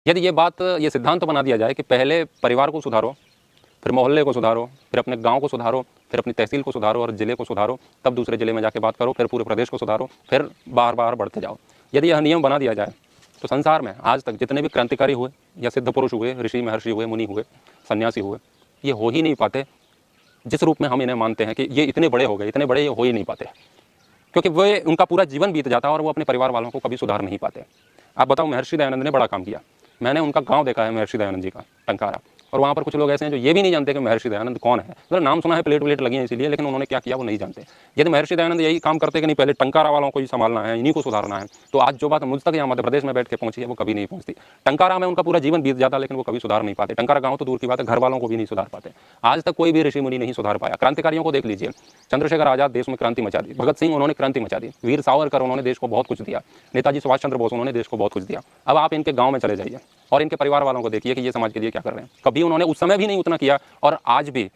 यदि ये सिद्धांत बना दिया जाए कि पहले परिवार को सुधारो, फिर मोहल्ले को सुधारो, फिर अपने गांव को सुधारो, फिर अपनी तहसील को सुधारो और ज़िले को सुधारो, तब दूसरे ज़िले में जाके बात करो, फिर पूरे प्रदेश को सुधारो, फिर बार बार बढ़ते जाओ। यदि यह नियम बना दिया जाए तो संसार में आज तक जितने भी क्रांतिकारी हुए या सिद्ध पुरुष हुए, ऋषि महर्षि हुए, मुनि हुए, सन्यासी हुए, ये हो ही नहीं पाते जिस रूप में हम इन्हें मानते हैं कि ये इतने बड़े हो गए, इतने बड़े ये हो ही नहीं पाते, क्योंकि वे उनका पूरा जीवन बीत जाता है और वो अपने परिवार वालों को कभी सुधार नहीं पाते। आप बताओ, महर्षि दयानंद ने बड़ा काम किया। मैंने उनका गांव देखा है, महर्षि दयानंद जी का, टंकारा, और वहाँ पर कुछ लोग ऐसे हैं जो ये भी नहीं जानते कि महर्षि दयानंद कौन है। मतलब नाम सुना है, प्लेट व्लेट लगी है इसीलिए, लेकिन उन्होंने क्या किया वो नहीं जानते। यदि महर्षि दयानंद यही काम करते कि नहीं पहले टंकारा वालों को ही संभालना है, इन्हीं को सुधारना है, तो आज जो बात मुझ तक यहाँ मध्य प्रदेश में बैठ के पहुंची है वो कभी नहीं पहुंचती। टंकारा में उनका पूरा जीवन बीत जाता, लेकिन वो कभी सुधार नहीं पाते। टंकारा गाँव तो दूर की बात है, घर वालों को भी नहीं सुधार पाते। आज तक कोई भी ऋषि मुनि नहीं सुधार पाया। क्रांतिकारियों को देख लीजिए, चंद्रशेखर आजाद देश में क्रांति मचा दी, भगत सिंह उन्होंने क्रांति मचा दी, वीर सावरकर उन्होंने देश को बहुत कुछ दिया, नेताजी सुभाष चंद्र बोस उन्होंने देश को बहुत कुछ दिया। अब आप इनके गाँव में चले जाइए और इनके परिवार वालों को देखिए कि ये समाज के लिए क्या कर रहे हैं। कभी उन्होंने उस समय भी नहीं उतना किया, और आज भी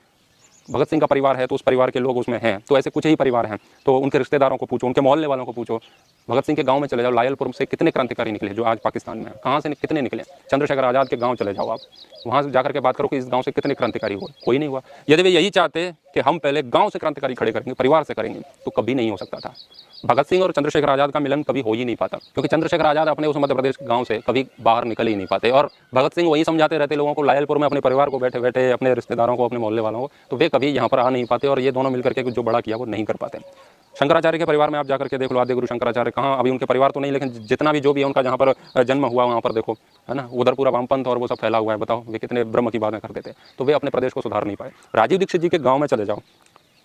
भगत सिंह का परिवार है तो उस परिवार के लोग उसमें हैं, तो ऐसे कुछ ही परिवार हैं, तो उनके रिश्तेदारों को पूछो, उनके मोहल्ले वालों को पूछो। भगत सिंह के गांव में चले जाओ, लायलपुर से कितने क्रांतिकारी निकले जो आज पाकिस्तान में हैं, कहाँ से कितने निकले। चंद्रशेखर आजाद के गांव चले जाओ आप, वहाँ से जाकर के बात करो कि इस गांव से कितने क्रांतिकारी हुए, कोई नहीं हुआ। यदि वे यही चाहते कि हम पहले गांव से क्रांतिकारी खड़े करेंगे, परिवार से करेंगे, तो कभी नहीं हो सकता था। भगत सिंह और चंद्रशेखर आजाद का मिलन कभी हो ही नहीं पाता, क्योंकि चंद्रशेखर आजाद अपने उस मध्य प्रदेश गांव से कभी बाहर निकल ही नहीं पाते, और भगत सिंह वही समझाते रहते लोगों को लायलपुर में अपने परिवार को बैठे बैठे, अपने रिश्तेदारों को, अपने मोहल्ले वालों को, तो वे कभी यहाँ पर आ नहीं पाते, और ये दोनों मिलकर के जो बड़ा किया वो नहीं कर पाते। शंकराचार्य के परिवार में आप जाकर के देख लो, आदि गुरु शंकराचार्य कहाँ, अभी उनके परिवार तो नहीं, लेकिन जितना भी जो भी है उनका जहाँ पर जन्म हुआ वहाँ पर देखो, है ना, उधर पूरा वामपंथ और वो सब फैला हुआ है। बताओ वे कितने ब्रह्म की बातें करते थे, तो वे अपने प्रदेश को सुधार नहीं पाए। राजीव दीक्षित जी के गाँव में चले जाओ,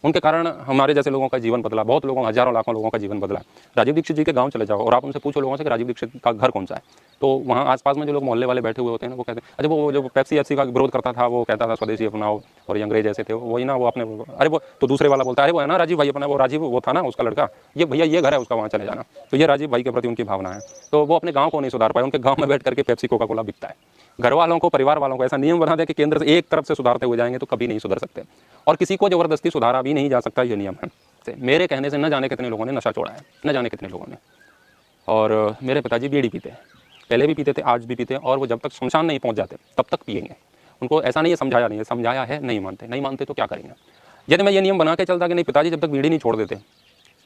उनके कारण हमारे जैसे लोगों का जीवन बदला, बहुत लोगों, हजारों लाखों लोगों का जीवन बदला। राजीव दीक्षित जी के गांव चले जाओ और आप उनसे पूछो लोगों से कि राजीव दीक्षित का घर कौन सा है, तो वहाँ आसपास में जो लोग मोहल्ले वाले बैठे हुए होते हैं ना, वो कहते हैं, अच्छा वो जो पेप्सी एफसी का विरोध करता था, वो कहता था स्वदेशी अपनाओ, और ये अंग्रेज ऐसे थे, वही ना, वो अपने, अरे वो तो दूसरे वाला बोलता है, अरे वो है ना राजीव भाई अपना, वो राजीव वो था ना उसका लड़का, ये भैया ये घर है उसका, वहाँ चले जाना। तो ये राजीव भाई के प्रति उनकी भावना है, तो वो अपने गाँव को नहीं सुधार पाए। उनके गाँव में बैठ करके पेप्सी कोका कोला बिकता है। घर वालों को, परिवार वालों को ऐसा नियम बना दे कि केंद्र से एक तरफ से सुधारते हुए जाएंगे तो कभी नहीं सुधर सकते, और किसी को जबरदस्ती सुधारा भी नहीं जा सकता, ये नियम है। मेरे कहने से न जाने कितने लोगों ने नशा छोड़ा है, न जाने कितने लोगों ने। और मेरे पिताजी बीड़ी पीते हैं, पहले भी पीते थे, आज भी पीते हैं, और वो जब तक शमशान नहीं पहुंच जाते तब तक पिएंगे। उनको ऐसा नहीं है, समझाया नहीं है, समझाया है, नहीं मानते, नहीं मानते तो क्या करेंगे। यदि मैं ये नियम बना के चलता कि नहीं पिताजी जब तक बीड़ी नहीं छोड़ देते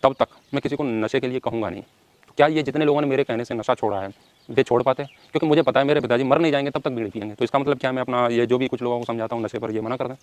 तब तक मैं किसी को नशे के लिए कहूँगा नहीं, तो क्या ये जितने लोगों ने मेरे कहने से नशा छोड़ा है वे छोड़ पाते? क्योंकि मुझे पता है मेरे पिताजी मर नहीं जाएंगे तब तक बीड़ी पिएंगे, तो इसका मतलब क्या मैं अपना ये जो भी कुछ लोगों को समझाता हूँ नशे पर, ये मना कर दें?